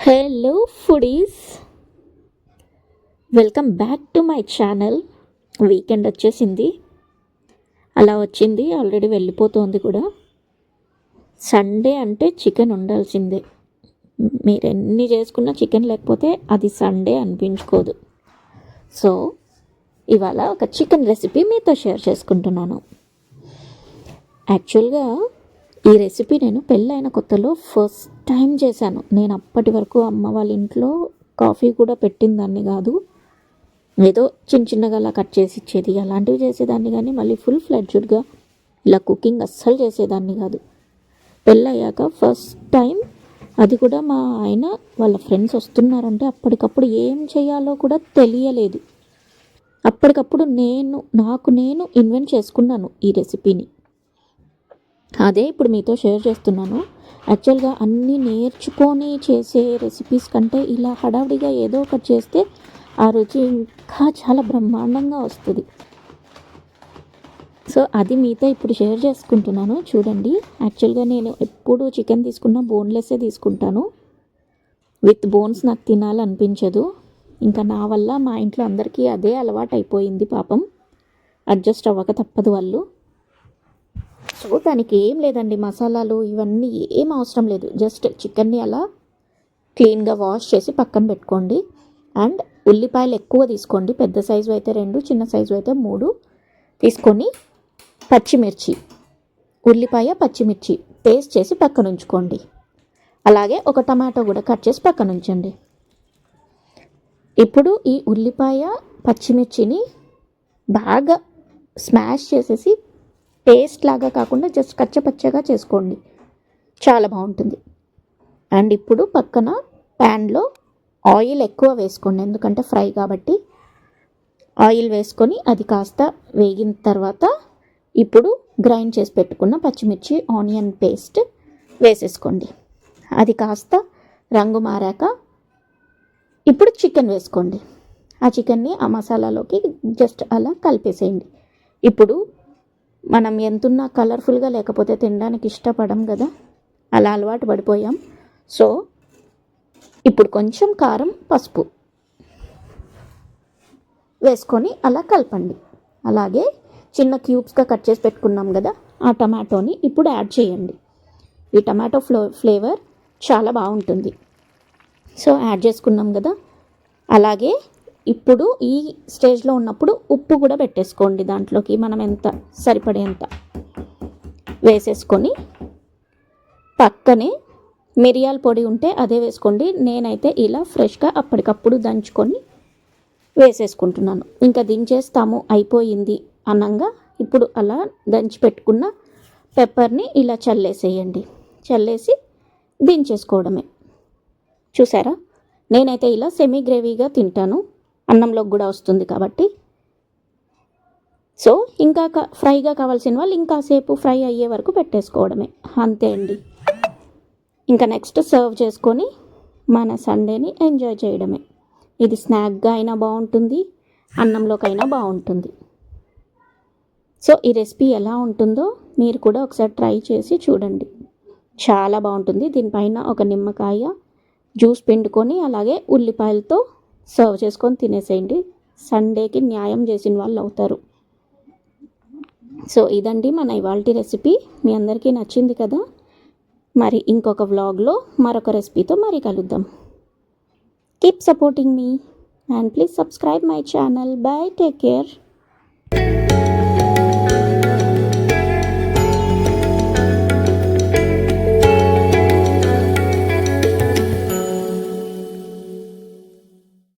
Hello foodies, welcome back to my channel. Weekend వచ్చేసింది, అలా వచ్చింది, ఆల్రెడీ వెళ్ళిపోతుంది కూడా. సండే అంటే చికెన్ ఉండాల్సిందే. మీరు ఎన్ని చేసుకున్నా చికెన్ లేకపోతే అది సండే అనిపించుకోదు. సో ఇవాళ ఒక చికెన్ రెసిపీ మీతో షేర్ చేసుకుంటున్నాను. యాక్చువల్గా ఈ రెసిపీ నేను పెళ్ళైన కొత్తలో ఫస్ట్ టైం చేశాను. నేను అప్పటి వరకు అమ్మ వాళ్ళ ఇంట్లో కాఫీ కూడా పెట్టిందాన్ని కాదు. ఏదో చిన్న చిన్నగా అలా కట్ చేసి ఇచ్చేది, అలాంటివి చేసేదాన్ని. కానీ మళ్ళీ ఫుల్ ఫ్లెడ్జ్డ్గా ఇలా కుకింగ్ అస్సలు చేసేదాన్ని కాదు. పెళ్ళయ్యాక ఫస్ట్ టైం, అది కూడా మా ఆయన వాళ్ళ ఫ్రెండ్స్ వస్తున్నారంటే అప్పటికప్పుడు ఏం చేయాలో కూడా తెలియలేదు. అప్పటికప్పుడు నాకు నేను ఇన్వెంట్ చేసుకున్నాను ఈ రెసిపీని. అదే ఇప్పుడు మీతో షేర్ చేస్తున్నాను. యాక్చువల్గా అన్నీ నేర్చుకొని చేసే రెసిపీస్ కంటే ఇలా హడావిడిగా ఏదో ఒకటి చేస్తే ఆ రుచి ఇంకా చాలా బ్రహ్మాండంగా వస్తుంది. సో అది మీతో ఇప్పుడు షేర్ చేసుకుంటున్నాను. చూడండి, యాక్చువల్గా నేను ఎప్పుడు చికెన్ తీసుకున్నా బోన్లెస్సే తీసుకుంటాను. విత్ బోన్స్ నాకు తినాలనిపించదు. ఇంకా నా వల్ల మా ఇంట్లో అందరికీ అదే అలవాటు అయిపోయింది. పాపం అడ్జస్ట్ అవ్వక తప్పదు వాళ్ళు. సో దానికి ఏం లేదండి, మసాలాలు ఇవన్నీ ఏం అవసరం లేదు. జస్ట్ చికెన్ని అలా క్లీన్గా వాష్ చేసి పక్కన పెట్టుకోండి. అండ్ ఉల్లిపాయలు ఎక్కువ తీసుకోండి. పెద్ద సైజు అయితే 2, చిన్న సైజు అయితే 3 తీసుకొని పచ్చిమిర్చి, ఉల్లిపాయ పచ్చిమిర్చి పేస్ట్ చేసి పక్కన ఉంచుకోండి. అలాగే ఒక టమాటో కూడా కట్ చేసి పక్కన ఉంచండి. ఇప్పుడు ఈ ఉల్లిపాయ పచ్చిమిర్చిని బాగా స్మాష్ చేసేసి పేస్ట్ లాగా కాకుండా జస్ట్ కచ్చపచ్చగా చేసుకోండి, చాలా బాగుంటుంది. అండ్ ఇప్పుడు పక్కన ప్యాన్లో ఆయిల్ ఎక్కువ వేసుకోండి, ఎందుకంటే ఫ్రై కాబట్టి. ఆయిల్ వేసుకొని అది కాస్త వేగిన తర్వాత ఇప్పుడు గ్రైండ్ చేసి పెట్టుకున్న పచ్చిమిర్చి ఆనియన్ పేస్ట్ వేసేసుకోండి. అది కాస్త రంగు మారాక ఇప్పుడు చికెన్ వేసుకోండి. ఆ చికెన్ని ఆ మసాలాలోకి జస్ట్ అలా కలిపేసేయండి. ఇప్పుడు మనం ఎంతున్నా కలర్ఫుల్గా లేకపోతే తినడానికి ఇష్టపడం కదా, అలా అలవాటు పడిపోయాం. సో ఇప్పుడు కొంచెం కారం, పసుపు వేసుకొని అలా కలపండి. అలాగే చిన్న క్యూబ్స్గా కట్ చేసి పెట్టుకున్నాం కదా, ఆ టమాటోని ఇప్పుడు యాడ్ చేయండి. ఈ టమాటో ఫ్లేవర్ చాలా బాగుంటుంది. సో యాడ్ చేసుకున్నాం కదా. అలాగే ఇప్పుడు ఈ స్టేజ్లో ఉన్నప్పుడు ఉప్పు కూడా పెట్టేసుకోండి. దాంట్లోకి మనం ఎంత సరిపడేంత వేసేసుకొని పక్కనే మిరియాల పొడి ఉంటే అదే వేసుకోండి. నేనైతే ఇలా ఫ్రెష్గా అప్పటికప్పుడు దంచుకొని వేసేసుకుంటున్నాను. ఇంకా దించేస్తాము అయిపోయింది అనంగా ఇప్పుడు అలా దంచి పెట్టుకున్న పెప్పర్ని ఇలా చల్లేసేయండి. చల్లేసి దించేసుకోవడమే. చూసారా, నేనైతే ఇలా సెమీ గ్రేవీగా తింటాను, అన్నంలోకి కూడా వస్తుంది కాబట్టి. సో ఇంకా ఫ్రైగా కావాల్సిన వాళ్ళు ఇంకాసేపు ఫ్రై అయ్యే వరకు పెట్టేసుకోవడమే, అంతే అండి. ఇంకా నెక్స్ట్ సర్వ్ చేసుకొని మన సండేని ఎంజాయ్ చేయడమే. ఇది స్నాక్గా అయినా బాగుంటుంది, అన్నంలోకైనా బాగుంటుంది. సో ఈ రెసిపీ ఎలా ఉంటుందో మీరు కూడా ఒకసారి ట్రై చేసి చూడండి, చాలా బాగుంటుంది. దీనిపైన ఒక నిమ్మకాయ జ్యూస్ పిండుకొని అలాగే ఉల్లిపాయలతో సర్వ్ చేసుకొని తినేసేయండి. సండేకి న్యాయం చేసిన వాళ్ళు అవుతారు. సో ఇదండి మన ఇవాల్టి రెసిపీ. మీ అందరికీ నచ్చింది కదా. మరి ఇంకొక వ్లాగ్లో మరొక రెసిపీతో మరి కలుద్దాం. Keep supporting me and please subscribe my channel. By, take care.